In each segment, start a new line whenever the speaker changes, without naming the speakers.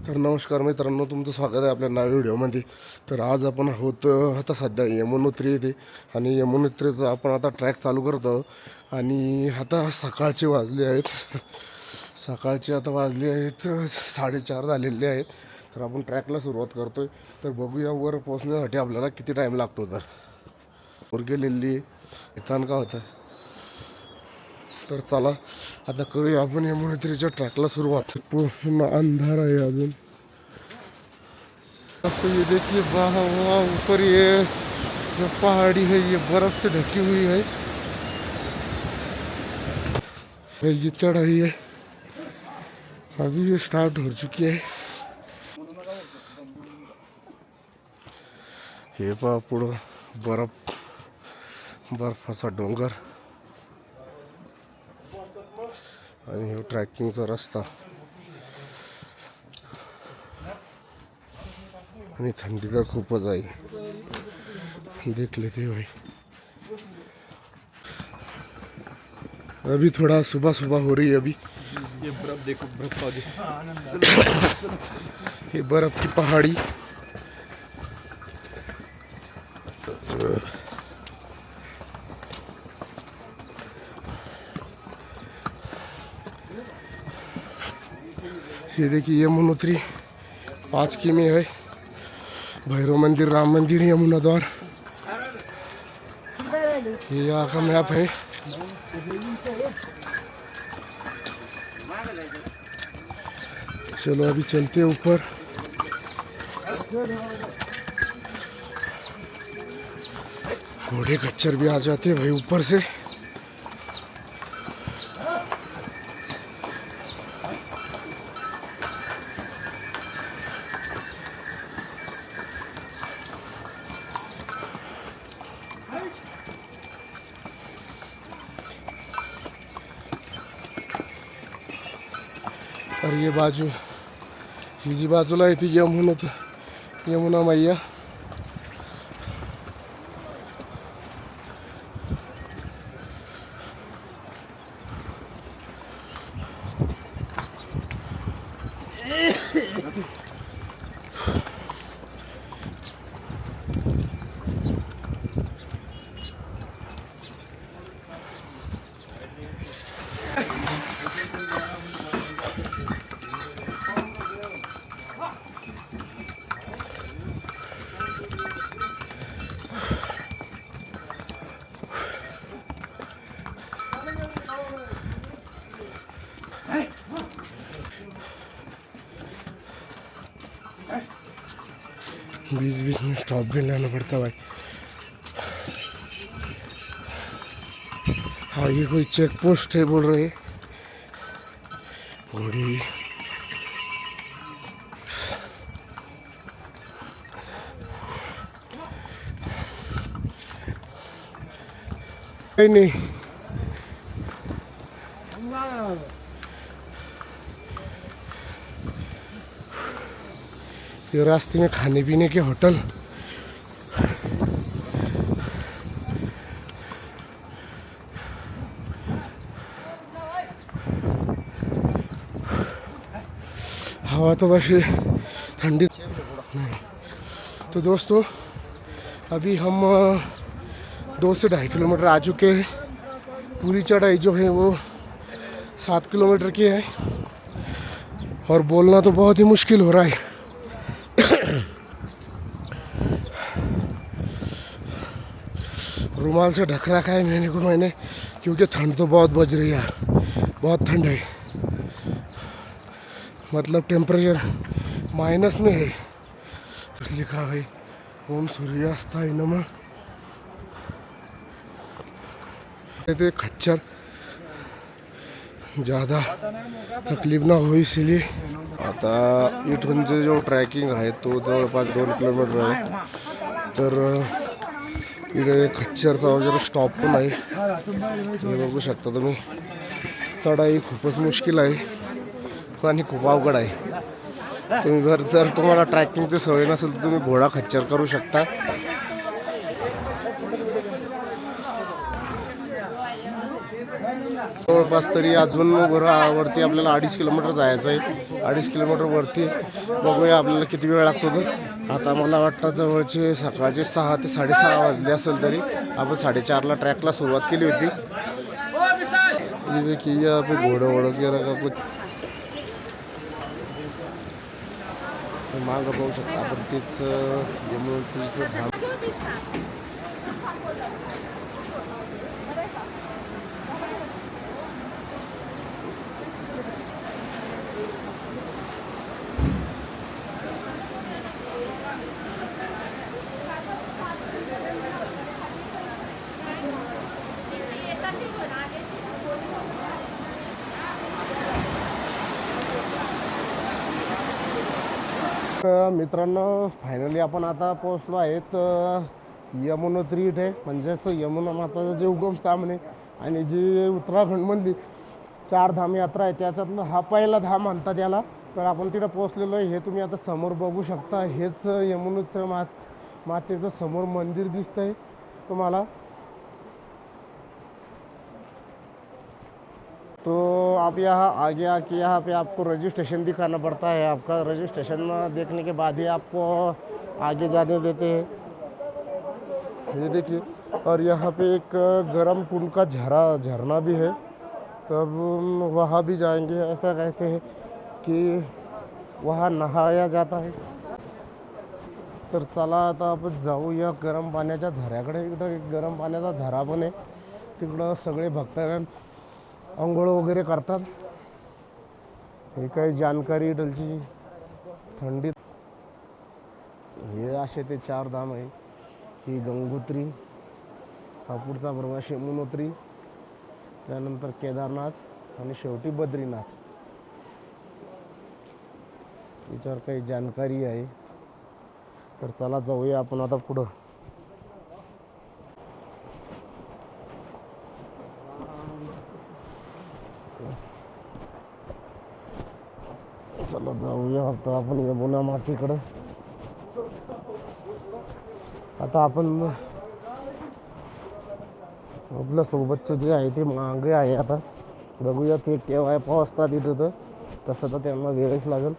तर नमस्कार मित्रांनो, तुमचं स्वागत आहे आपल्या नव्या व्हिडिओमध्ये. तर आज आपण आहोत आता सध्या यमुनोत्री येथे आणि यमुनोत्रीचा आपण आता ट्रॅक चालू करत आहोत. आणि आता सकाळचे वाजले आहेत आता वाजले आहेत 4:30 झालेले आहेत. तर आपण ट्रॅकला सुरुवात करतोय. तर बघूया वर पोहोचण्यासाठी आपल्याला किती टाईम लागतो. तर वर गेलेली येताना का होतं. तर चला आता करूया आपण यमुनोत्रीच्या ट्रॅकला सुरुवात. पूर्ण अंधार आहे अजून. तो ये देखिए वहाँ ऊपर ये जो पहाड़ी है ये बर्फ से ढकी हुई है। ये चढ़ाई है अभी ये स्टार्ट हो चुकी है। हे पहा पुढं बर्फाचा डोंगर आणि हे ट्रॅकिंगचा रस्ता आणि थंडी तर खूपच आहे, देख लेते भाई. अभी थोड़ा सुबह सुबह हो रही है. अभी
ये बर्फ देखो, बर्फ आगे
ये बर्फ की पहाड़ी. ये देखिए यमुनोत्री 5 किमी है. भैरव मंदिर, राम मंदिर, यमुना द्वार. ये यहाँ का मैप है. चलो अभी चलते हैं ऊपर. घोड़े खच्चर भी आ जाते हैं भाई ऊपर से. और ये बाजू ही जी बाजूला आहे ती यमुना मैया. बीच बीच में स्टॉप भी लेना पड़ता भाई. हाँ ये कोई चेक पोस्ट है बोल रहे. घोड़ी नहीं. ये रास्ते में खाने पीने के होटल. हवा तो बस ठंडी. तो दोस्तों अभी हम 2 से 2.5 किलोमीटर आ चुके हैं. पूरी चढ़ाई जो है वो 7 किलोमीटर की है और बोलना तो बहुत ही मुश्किल हो रहा है. रुमाल से ढक रखा है मैंने क्योंकि ठंड तो बहुत बज रही है. बहुत ठंड है, मतलब टेम्परेचर माइनस में है. लिखा है ओम सूर्यास्ताय नमः. ते खच्चर ज़्यादा तकलीफ ना हो इसलिए. आता इथूनचे जो ट्रॅकिंग आहे तो जवळपास 2 किलोमीटर आहे. तर इकडे खच्चरचा वगैरे स्टॉप पण आहे. हे बघू शकता तुम्ही. चढाई खूपच मुश्किल आहे आणि खूप अवघड आहे. तुम्ही जर तुम्हाला ट्रॅकिंगची सवय नसेल तर तुम्ही घोडा खच्चर करू शकता. जवळपास तरी अजून वरती आपल्याला 2.5 किलोमीटर जायचं आहे. 2.5 किलोमीटर वरती बघूया आपल्याला किती वेळ लागतो. तर आता मला वाटतं जवळचे सकाळचे 6 ते 6:30 वाजले असेल. तरी आपण 4:30ला ट्रॅकला सुरुवात केली होती. ये देखिए यहाँ पे घोड़ा वोड़ा वगैरह का कुछ मागं पाहू शकता आपण. तेच यमुनोत्रीचं धाम. मित्रांनो फायनली आपण आता पोहोचलो आहेत यमुनोत्री इथे. म्हणजेच यमुना माताचं जे उगमस्थान आहे आणि जी उत्तराखंडमधली 4 धाम यात्रा आहे त्याच्यातनं हा पहिला धाम म्हणतात त्याला. तर आपण तिथं पोहोचलेलो आहे. हे तुम्ही आता समोर बघू शकता. हेच यमुनोत्री मातेचं समोर मंदिर दिसतंय तुम्हाला. तो आप यहाँ आगे आके यहाँ पे आपको रजिस्ट्रेशन दिखाना पड़ता है. आपका रजिस्ट्रेशन देखने के बाद ही आपको आगे जाने देते हैं. ये देखिए. और यहाँ पे एक गर्म कुंड का झरना भी है. तब वहाँ भी जाएंगे. ऐसा कहते हैं कि वहाँ नहाया जाता है. तर चला आता आपण जाऊया गरम पाण्याच्या झऱ्याकडे. इकडं एक गरम पाण्याचा झरा पण आहे. तिकडं सगळे भक्तगण अंघोळ वगैरे करतात. हे काही जानकारी इडलची थंडीत. हे असे ते 4 धाम आहे. ही गंगोत्री, हा पुढचा प्रवास यमुनोत्री, त्यानंतर केदारनाथ आणि शेवटी बद्रीनाथ. याच्यावर काही जानकारी आहे. तर चला जाऊया आपण आता पुढं. चला जाऊया आता आपण यमुना मातेकडं. आता आपण आपल्या सोबतचे जे आहे ते मागे आहे. आता बघूया ते केव्हा पोहोचतात तिथं. तर तसं तर त्यांना वेळच लागेल.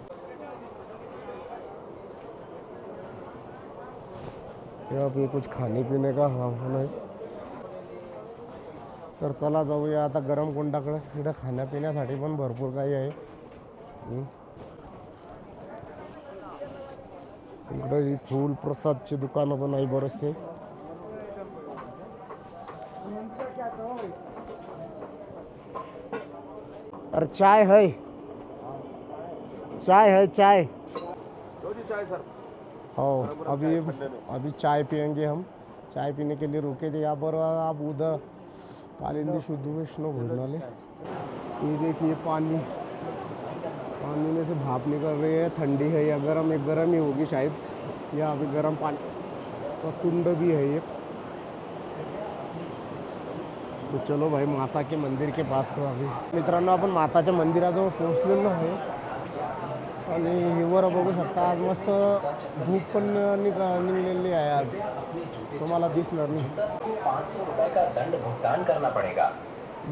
यहाँ पे कुछ खाने पीने का सामान आहे. तर चला जाऊया आता गरम कुंडाकडे. तिथं खाण्यापिण्यासाठी पण भरपूर काही आहे. इकडे ही फूल प्रसादची दुकानं पण आहे बरेचसे. अरे चाय है, चाय है, चाय. हो अभी चाय पियेंगे हम. चाय पीने के लिए रुके थे यहाँ पर. आप उधर कालिंदी शुद्ध वैष्णव भोजनालय. ये देखिए पानी में से भाप निकल रही है. ठंडी है या गर्म? एक गर्म ही होगी शायद. यहाँ पे गर्म पानी का कुंड भी है एक. तो चलो भाई माता के मंदिर के पास. तो अभी मित्रांनो आपण माताच्या मंदिराजवळ पोहोचलेलो आहे. आणि वर बघू शकता आज मस्त धूप पण निघलेली आहे. आज तुम्हाला दिसणार नाही.
500 रुपए का दंड भुगतान करना पड़ेगा.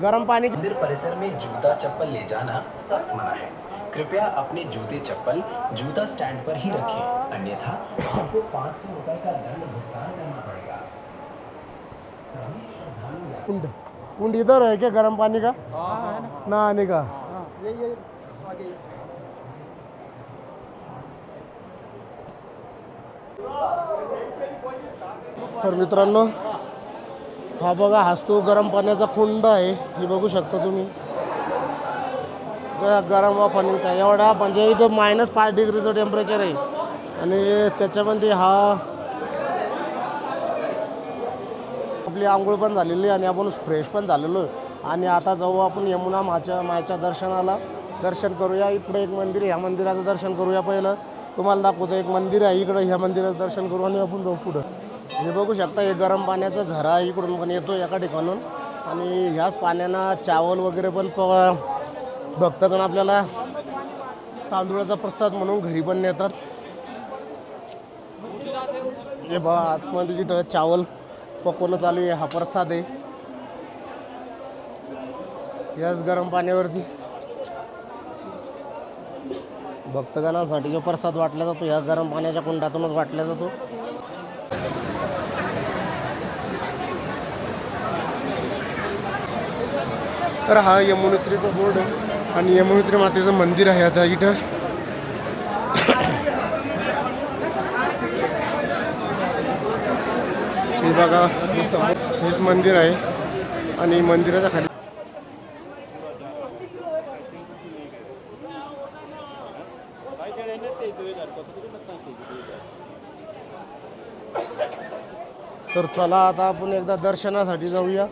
गर्म पानी.
मंदिर परिसर में जूता चप्पल ले जाना सख्त मना है. कृपया अपने जूते चप्पल जूता स्टैंड पर ही रखें, अन्यथा आपको 500 रुपए का दंड भुगतान करना पड़ेगा. सभी श्रद्धालु
कुंड इधर है क्या गर्म पानी का? नहाने का. तर मित्रांनो हा बघा हाच तो गरम पाण्याचा कुंड आहे. हे बघू शकता तुम्ही. गरम वा पाणी एवढा म्हणजे इथं -5 डिग्रीचं टेम्परेचर आहे. आणि त्याच्यामध्ये हा आपली आंघोळ पण झालेली आणि आपण फ्रेश पण झालेलो आहे. आणि आता जाऊ आपण यमुना माच्या दर्शनाला. दर्शन करूया. इकडे एक मंदिर आहे. ह्या मंदिराचं दर्शन करूया. पहिलं तुम्हाला दाखवतो. एक मंदिर आहे इकडं. ह्या मंदिराचं दर्शन करू आणि आपण जाऊ पुढं. हे बघू शकता. हे गरम पाण्याचा झरा इकडून पण येतो एका ठिकाणून. आणि ह्याच पाण्यानं चावल वगैरे पण भक्तगण आपल्याला तांदूळाचा प्रसाद म्हणून घरी पण नेतात. हे बघा आतमध्ये जिथं चावल पकवणं चालू आहे. हा प्रसाद आहे. याच गरम पाण्यावरती भक्तगणांसाठी जो प्रसाद वाटला जातो या गरम पाण्याच्या कुंडातूनच वाटला जातो. तर हा यमुनोत्रीचा बोर्ड आहे आणि यमुनोत्री मातेचं मंदिर आहे आता इथं. हे बघा हेच मंदिर आहे आणि मंदिराच्या खाली तर चला आता आपण एकदा दर्शनासाठी जाऊया.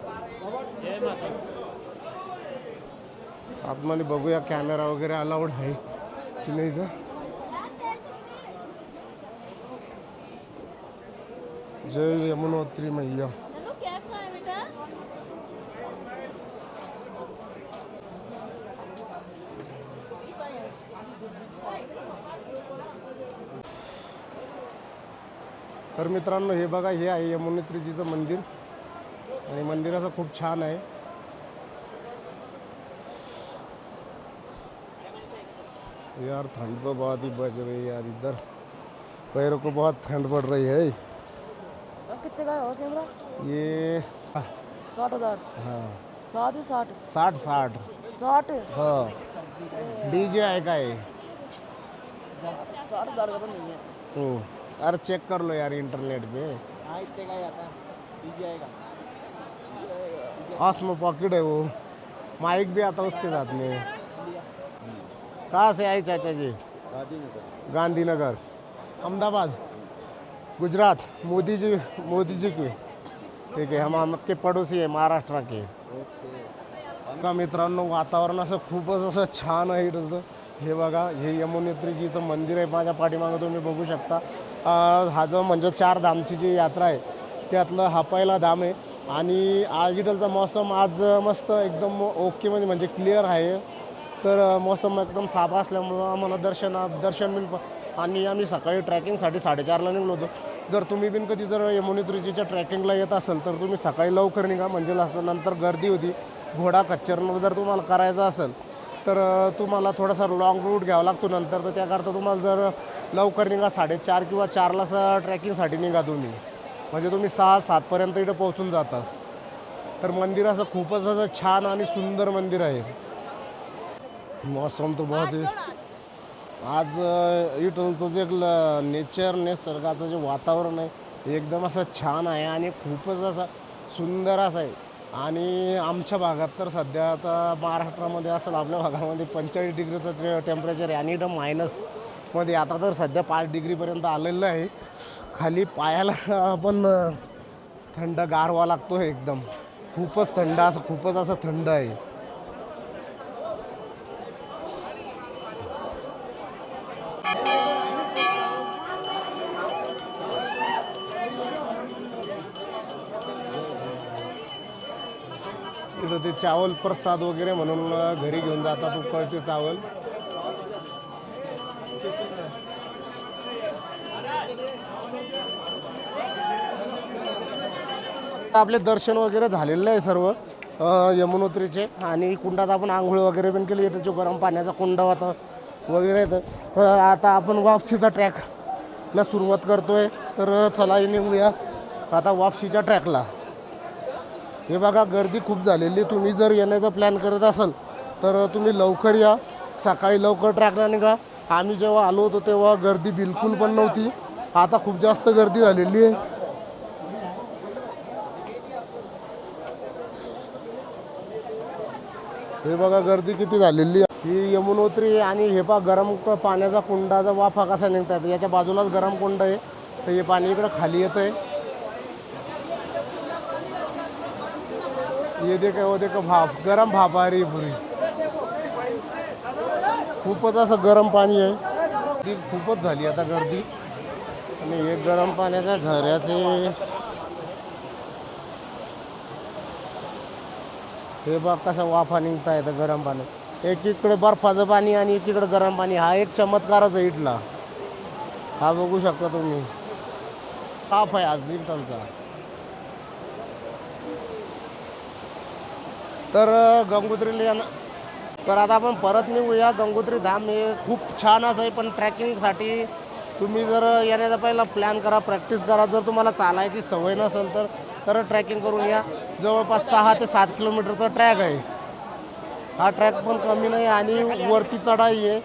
आतमध्ये बघूया कॅमेरा वगैरे अलाउड आहे की नाही इथं. जय यमुनोत्री मैया. तर मित्रांनो हे बघा हे आहे यमुनोत्रीजीचं मंदिर आणि मंदिर असं खूप छान आहे. यार ठंड तो बहुत ही बज रही है यार, इधर पैरों को बहुत ठंड पड़ रही है.
कितने का है कैमरा?
ये
60,000.
हाँ
60.
60.
60.
हाँ डीजे आहे काय?
60,000 का तो नहीं है.
अरे चेक कर लो यार इंटरनेट पे.
हाँ इतने का ही आता डीजे आएगा.
आस में पॉकेट है वो, माइक भी आता उसके साथ में. कहाँ से आए चाचा जी? गांधीनगर. अहमदाबाद गुजरात. मोदी जी की. ठीक आहे. हम आपके पडोसी आहे महाराष्ट्र के. का मित्रांनो वातावरण असं खूपच असं छान आहे इथलं. हे बघा हे यमुनोत्रीजीचं मंदिर आहे माझ्या पाठीमागं तुम्ही बघू शकता. हा जो म्हणजे 4 धामची जी यात्रा आहे त्यातलं हा पहिला धाम आहे आणि आज इथलचा मौसम आज मस्त एकदम ओके म्हणजे क्लिअर आहे. तर मौसम एकदम साफ असल्यामुळं आम्हाला दर्शन मिळतं. आणि आम्ही सकाळी ट्रॅकिंगसाठी 4:30ला निघलो होतो. जर तुम्ही बिन कधी जर यमुनोत्रीजीच्या ट्रॅकिंगला येत असाल तर तुम्ही सकाळी लवकर निघा म्हणजे नंतर गर्दी होती. घोडा खच्चरनं जर तुम्हाला करायचं असेल तर तुम्हाला थोडासा लॉंग रूट घ्यावा लागतो नंतर. तर त्याकरता तुम्हाला जर लवकर निघा 4:30 किंवा 4ला ट्रॅकिंगसाठी निघा तुम्ही म्हणजे तुम्ही 6-7पर्यंत इथं पोहोचून जाता. तर मंदिर असं खूपच असं छान आणि सुंदर मंदिर आहे. मौसम तो बहुत ही आज इथलचं जे नेचर निसर्गाचं जे वातावरण आहे एकदम असं छान आहे आणि खूपच असं सुंदर असं आहे. आणि आमच्या भागात तर सध्या आता महाराष्ट्रामध्ये असेल आपल्या भागामध्ये 45 डिग्रीचं टेम्परेचर आहे आणि इथं मायनसमध्ये आता तर सध्या 5 डिग्रीपर्यंत आलेलं आहे. खाली पायाला पण थंड गारवा लागतो एकदम खूपच थंड असं खूपच असं थंड आहे. इथं ते चावल प्रसाद वगैरे म्हणून घरी घेऊन जातात उकळते चावल. आपले दर्शन वगैरे झालेलं आहे सर्व यमुनोत्रीचे आणि कुंडात आपण आंघोळ वगैरे पण केली. इथं जो गरम पाण्याचा कुंड होता वगैरे येतं. तर आता आपण वापसीचा ट्रॅकला सुरुवात करतोय. तर चला निघूया आता वापसीच्या ट्रॅकला. हे बघा गर्दी खूप झालेली. तुम्ही जर येण्याचा प्लॅन करत असाल तर तुम्ही लवकर या. सकाळी लवकर ट्रॅकला निघा. आम्ही जेव्हा आलो होतो तेव्हा गर्दी बिलकुल पण नव्हती. आता खूप जास्त गर्दी झालेली आहे. हे बघा गर्दी किती झालेली आहे. ही यमुनोत्री आणि हे पहा गरम पाण्याचा कुंडाचा वाफा कसा निघतात. याच्या बाजूलाच गरम कुंड आहे. तर हे पाणी इकडं खाली येतं आहे. ये देखो वो देखो भाप गरम भाप आ रही है पूरी. खूपच असं गरम पाणी आहे. ती खूपच झाली आता गर्दी. आणि हे गरम पाण्याच्या झऱ्याचे हे बघ कसा वाफा निघता येतं गरम पाणी. एकीकडे बर्फाचं पाणी आणि एकीकडे गरम पाणी. हा एक चमत्कारच आहे इथला. हा बघू शकता तुम्ही साफ आहे आज इथलचा. तर गंगोत्रीला तर आता आपण परत निघूया. गंगोत्री धाम हे खूप छान असं आहे, पण ट्रॅकिंगसाठी तुम्ही जर येण्याचा पहिला प्लॅन करा, प्रॅक्टिस करा. जर तुम्हाला चालायची सवय नसेल तर ट्रॅकिंग करून या. जवळपास 6 ते 7 किलोमीटरचा ट्रॅक आहे. हा ट्रॅक पण कमी नाही आणि वरती चढाई आहे.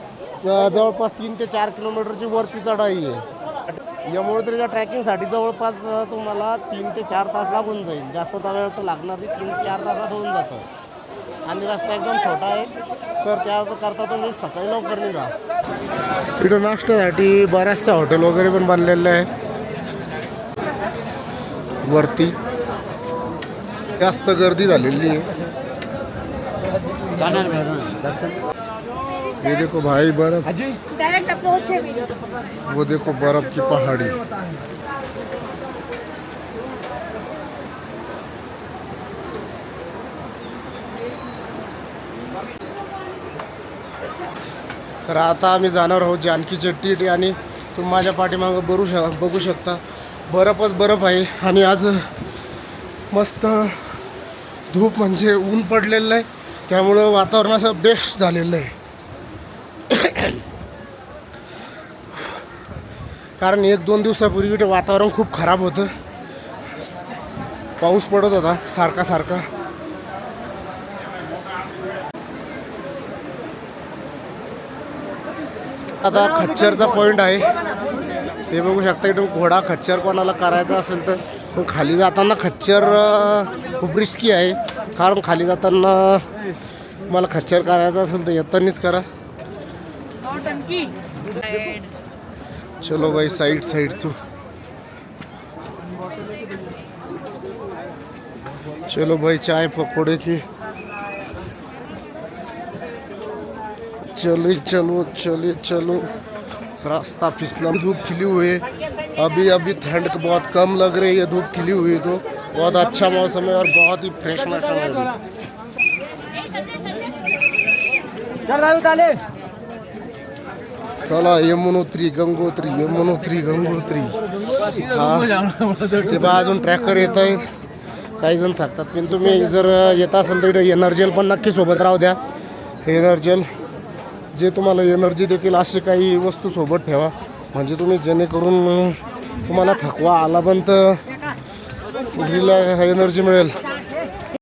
जवळपास 3 ते 4 किलोमीटरची वरती चढाई आहे. यमुनोत्रीच्या ट्रॅकिंगसाठी जवळपास तुम्हाला 3 ते 4 तास लागून जाईल. जास्त वेळ तर लागणार नाही, 3 ते 4 तासात होऊन जातं. आणि रस्ता एकदम छोटा आहे, तर त्याकरता तुम्ही सकाळी लवकर निघा. इकडं नाश्त्यासाठी बऱ्याचशा हॉटेल वगैरे पण बनलेले आहे. वरती जास्त गर्दी झालेली आहे. ये देखो भाई बर्फ,
डायरेक्ट अप्रोच है मेरी.
वो देखो बर्फ की पहाड़ी. तर आता आम्ही जाणार आहोत जानकी चट्टी आणि तुम्ही माझ्या पाठीमागं बघू शकता बर्फच बर्फ आहे. आणि आज मस्त धूप म्हणजे ऊन पडलेलं आहे, त्यामुळं वातावरण असं बेस्ट झालेलं आहे. कारण 1-2 दिवसापूर्वी ते वातावरण खूप खराब होतं, पाऊस पडत होता सारखा. आता खच्चरचा पॉईंट आहे, ते बघू शकता. इथून घोडा खच्चर कोणाला करायचा असेल तर पण खाली जाताना खच्चर खूप रिस्की आहे. कारण खाली जाताना मला खच्चर करायचं असेल तर येतानीच करा. चलो भाई साइड तो चलो भाई चाय पकौड़े की चलो रास्ता फिसला. धूप खिली हुई है अभी ठंड बहुत कम लग रही है. धूप खिली हुई है तो बहुत अच्छा मौसम है और बहुत ही फ्रेश मौसम है. चला यमुनोत्री गंगोत्री हा ते बा अजून ट्रॅकर येत आहेत. काही जण थकतात, पण तुम्ही जर येत असाल तर इकडे एनर्जेल पण नक्की सोबत राहू द्या. एनर्जेल जे तुम्हाला एनर्जी देतील असे काही वस्तू सोबत ठेवा, म्हणजे तुम्ही जेणेकरून तुम्हाला थकवा आला पण तर एनर्जी मिळेल.